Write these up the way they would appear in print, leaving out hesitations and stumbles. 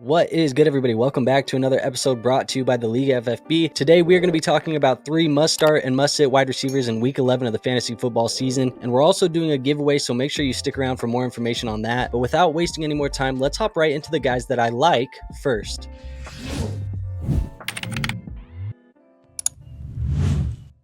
What is good, everybody? Welcome back to another episode brought to you by the League FFB. Today, we are going to be talking about 3 must-start and must-sit wide receivers in Week 11 of the fantasy football season, and we're also doing a giveaway, so make sure you stick around for more information on that. But without wasting any more time, let's hop right into the guys that I like first.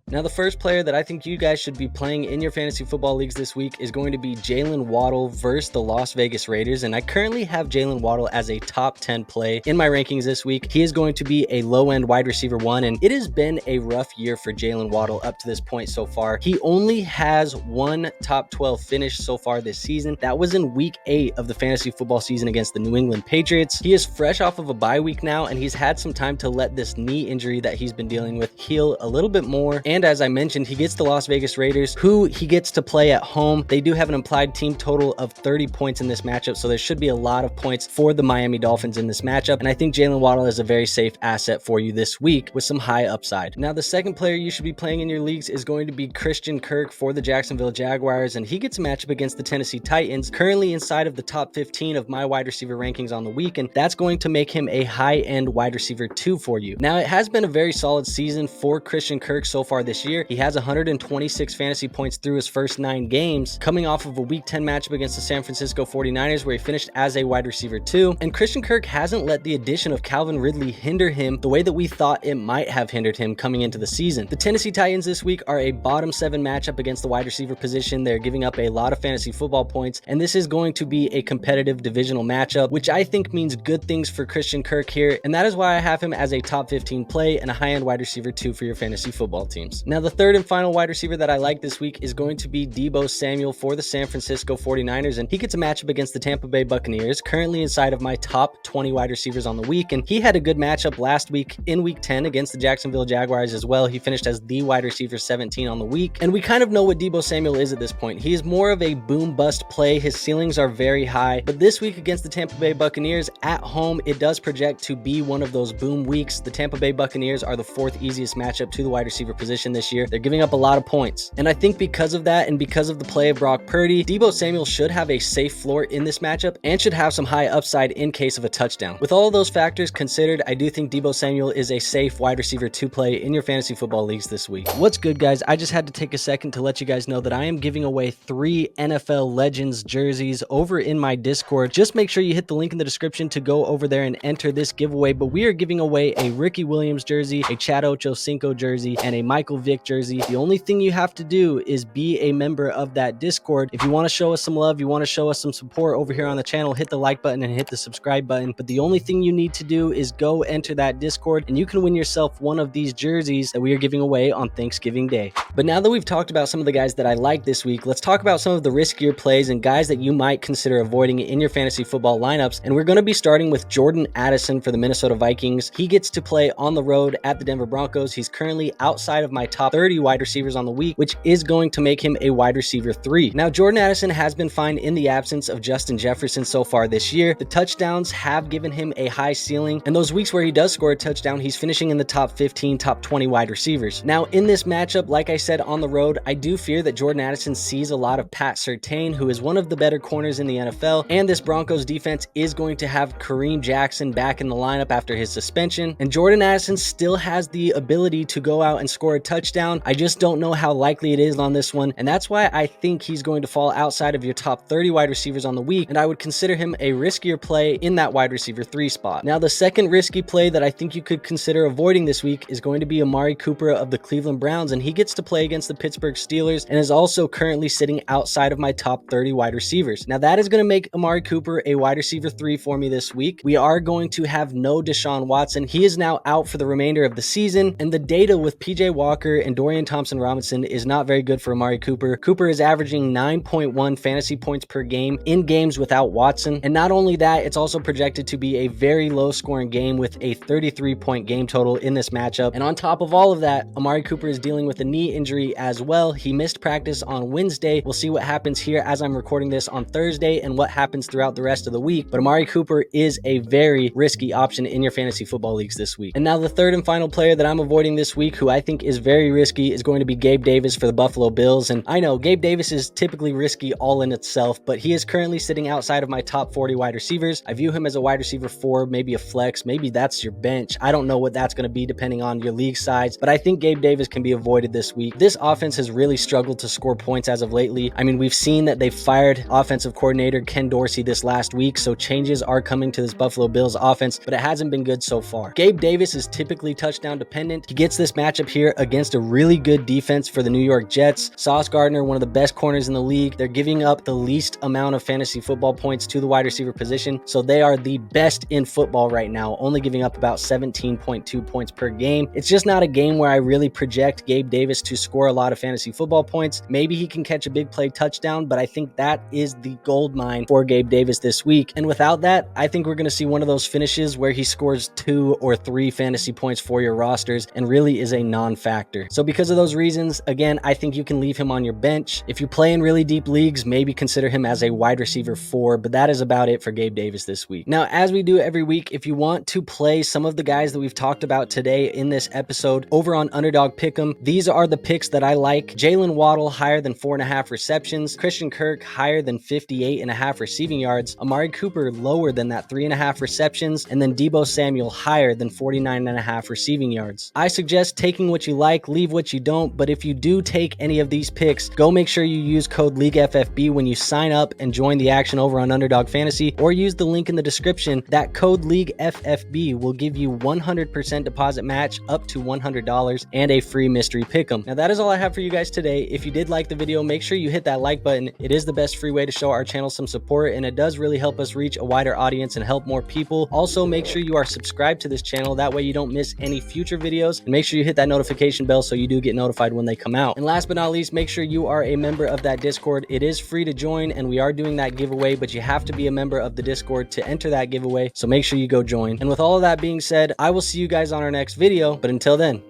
Now, the first player that I think you guys should be playing in your fantasy football leagues this week is going to be Jaylen Waddle versus the Las Vegas Raiders, and I currently have Jaylen Waddle as a top 10 play in my rankings this week. He is going to be a low-end wide receiver 1, and it has been a rough year for Jaylen Waddle up to this point so far. He only has one top 12 finish so far this season. That was in Week 8 of the fantasy football season against the New England Patriots. He is fresh off of a bye week now, and he's had some time to let this knee injury that he's been dealing with heal a little bit more. And as I mentioned, he gets the Las Vegas Raiders, who he gets to play at home. They do have an implied team total of 30 points in this matchup, so there should be a lot of points for the Miami Dolphins in this matchup, and I think Jaylen Waddle is a very safe asset for you this week with some high upside. Now, the second player you should be playing in your leagues is going to be Christian Kirk for the Jacksonville Jaguars, and he gets a matchup against the Tennessee Titans, currently inside of the top 15 of my wide receiver rankings on the week, and that's going to make him a high-end wide receiver 2 for you. Now, it has been a very solid season for Christian Kirk so far this year. He has 126 fantasy points through his first 9 games, coming off of a Week 10 matchup against the San Francisco 49ers where he finished as a wide receiver 2. And Christian Kirk hasn't let the addition of Calvin Ridley hinder him the way that we thought it might have hindered him coming into the season. The Tennessee Titans this week are a bottom 7 matchup against the wide receiver position. They're giving up a lot of fantasy football points, and this is going to be a competitive divisional matchup, which I think means good things for Christian Kirk here, and that is why I have him as a top 15 play and a high-end wide receiver 2 for your fantasy football teams. Now, the third and final wide receiver that I like this week is going to be Deebo Samuel for the San Francisco 49ers, and he gets a matchup against the Tampa Bay Buccaneers, currently inside of my top 20 wide receivers on the week, and he had a good matchup last week in Week 10 against the Jacksonville Jaguars as well. He finished as the wide receiver 17 on the week, and we kind of know what Deebo Samuel is at this point. He is more of a boom-bust play. His ceilings are very high, but this week against the Tampa Bay Buccaneers at home, it does project to be one of those boom weeks. The Tampa Bay Buccaneers are the 4th easiest matchup to the wide receiver position this year. They're giving up a lot of points, and I think because of that and because of the play of Brock Purdy, Deebo Samuel should have a safe floor in this matchup and should have some high upside in case of a touchdown. With all of those factors considered, I do think Deebo Samuel is a safe wide receiver 2 play in your fantasy football leagues this week. What's good, guys? I just had to take a second to let you guys know that I am giving away 3 NFL Legends jerseys over in my Discord. Just make sure you hit the link in the description to go over there and enter this giveaway, but we are giving away a Ricky Williams jersey, a Chad Ochocinco jersey, and a Michael Vick jersey. The only thing you have to do is be a member of that Discord. If you want to show us some love, you want to show us some support over here on the channel, hit the like button and hit the subscribe button. But the only thing you need to do is go enter that Discord, and you can win yourself one of these jerseys that we are giving away on Thanksgiving Day. But now that we've talked about some of the guys that I like this week, let's talk about some of the riskier plays and guys that you might consider avoiding in your fantasy football lineups. And we're going to be starting with Jordan Addison for the Minnesota Vikings. He gets to play on the road at the Denver Broncos. He's currently outside of my top 30 wide receivers on the week, which is going to make him a wide receiver 3. Now, Jordan Addison has been fine in the absence of Justin Jefferson so far this year. The touchdowns have given him a high ceiling, and those weeks where he does score a touchdown, he's finishing in the top 15, top 20 wide receivers. Now, in this matchup, like I said, on the road, I do fear that Jordan Addison sees a lot of Pat Surtain, who is one of the better corners in the NFL, and this Broncos defense is going to have Kareem Jackson back in the lineup after his suspension, and Jordan Addison still has the ability to go out and score a touchdown. I just don't know how likely it is on this one, and that's why I think he's going to fall outside of your top 30 wide receivers on the week, and I would consider him a riskier play in that wide receiver 3 spot. Now, the second risky play that I think you could consider avoiding this week is going to be Amari Cooper of the Cleveland Browns, and he gets to play against the Pittsburgh Steelers and is also currently sitting outside of my top 30 wide receivers. Now, that is going to make Amari Cooper a wide receiver 3 for me this week. We are going to have no Deshaun Watson. He is now out for the remainder of the season, and the data with PJ Walker and Dorian Thompson-Robinson is not very good for Amari Cooper. Cooper is averaging 9.1 fantasy points per game in games without Watson, and not only that, it's also projected to be a very low scoring game with a 33-point game total in this matchup. And on top of all of that, Amari Cooper is dealing with a knee injury as well. He missed practice on Wednesday. We'll see what happens here as I'm recording this on Thursday and what happens throughout the rest of the week, but Amari Cooper is a very risky option in your fantasy football leagues this week. And now the third and final player that I'm avoiding this week, who I think is very very risky is going to be Gabe Davis for the Buffalo Bills. And I know Gabe Davis is typically risky all in itself, but he is currently sitting outside of my top 40 wide receivers. I view him as a wide receiver 4, maybe a flex, maybe that's your bench. I don't know what that's going to be depending on your league size, but I think Gabe Davis can be avoided this week. This offense has really struggled to score points as of lately. I mean, we've seen that they fired offensive coordinator Ken Dorsey this last week, so changes are coming to this Buffalo Bills offense, but it hasn't been good so far. Gabe Davis is typically touchdown dependent. He gets this matchup here against a really good defense for the New York Jets. Sauce Gardner, one of the best corners in the league. They're giving up the least amount of fantasy football points to the wide receiver position, so they are the best in football right now, only giving up about 17.2 points per game. It's just not a game where I really project Gabe Davis to score a lot of fantasy football points. Maybe he can catch a big play touchdown, but I think that is the gold mine for Gabe Davis this week. And without that, I think we're going to see one of those finishes where he scores 2 or 3 fantasy points for your rosters and really is a non-factor. So because of those reasons, again, I think you can leave him on your bench. If you play in really deep leagues, maybe consider him as a wide receiver 4, but that is about it for Gabe Davis this week. Now, as we do every week, if you want to play some of the guys that we've talked about today in this episode over on Underdog Pick'em, these are the picks that I like. Jaylen Waddle higher than 4.5 receptions, Christian Kirk higher than 58.5 receiving yards, Amari Cooper lower than that 3.5 receptions, and then Deebo Samuel higher than 49.5 receiving yards. I suggest taking what you like, leave what you don't, but if you do take any of these picks, go make sure you use code League FFB when you sign up and join the action over on Underdog Fantasy, or use the link in the description. That code League FFB will give you 100% deposit match up to $100 and a free mystery pick'em. Now that is all I have for you guys today. If you did like the video, make sure you hit that like button. It is the best free way to show our channel some support, and it does really help us reach a wider audience and help more people. Also, make sure you are subscribed to this channel. That way you don't miss any future videos, and make sure you hit that notification bell so you do get notified when they come out. And last but not least, make sure you are a member of that Discord. It is free to join, and we are doing that giveaway, but you have to be a member of the Discord to enter that giveaway, so make sure you go join. And with all of that being said, I will see you guys on our next video, but until then,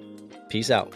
peace out.